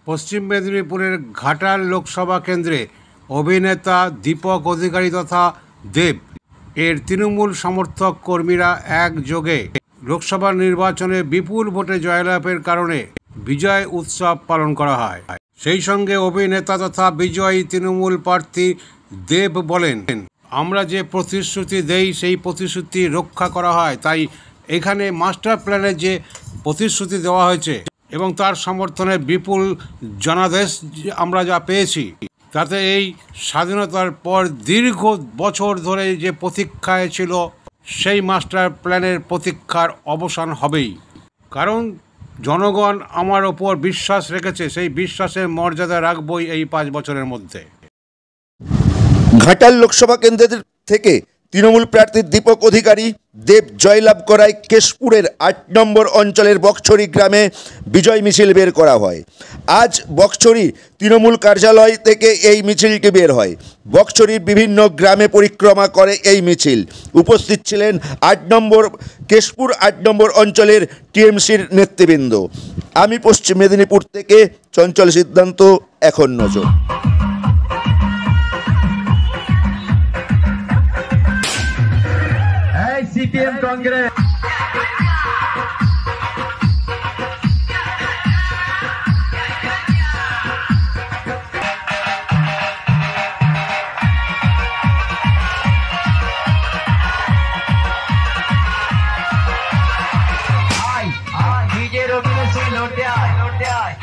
পশ্চিম মেদিনীপুরের ঘাটাল লোকসভা কেন্দ্রে অভিনেতা দীপক অধিকারী তথা দেব এর তৃণমূল সমর্থক কর্মীরা একযোগে লোকসভা নির্বাচনে বিপুল ভোটে জয়লাভের কারণে বিজয় উৎসব পালন করা হয়। সেই সঙ্গে অভিনেতা তথা বিজয়ী তৃণমূল প্রার্থী দেব বলেন, আমরা যে প্রতিশ্রুতি দেই সেই প্রতিশ্রুতি রক্ষা করা হয়, তাই এখানে মাস্টার প্ল্যানের যে প্রতিশ্রুতি দেওয়া হয়েছে এবং তার সমর্থনে বিপুল জনাদেশ আমরা যা পেয়েছি, তাতে এই স্বাধীনতার পর দীর্ঘ বছর ধরে যে প্রতীক্ষায় ছিল সেই মাস্টার প্ল্যানের প্রতীক্ষার অবসান হবেই। কারণ জনগণ আমার ওপর বিশ্বাস রেখেছে, সেই বিশ্বাসের মর্যাদা রাখবই এই 5 বছরের মধ্যে। ঘাটাল লোকসভা কেন্দ্র থেকে তৃণমূল প্রার্থী দীপক অধিকারী দেব জয়লাভ করায় কেশপুরের 8 নম্বর অঞ্চলের বক্সছড়ি গ্রামে বিজয় মিছিল বের করা হয়। আজ বক্সছড়ি তৃণমূল কার্যালয় থেকে এই মিছিলটি বের হয়। বক্সছড়ির বিভিন্ন গ্রামে পরিক্রমা করে এই মিছিল। উপস্থিত ছিলেন কেশপুর 8 নম্বর অঞ্চলের টিএমসির নেতৃবৃন্দ। আমি পশ্চিম মেদিনীপুর থেকে চঞ্চল সিদ্ধান্ত, এখন নজর। সিপিএম কংগ্রেস নিজের অভিনয় লড়তে আয়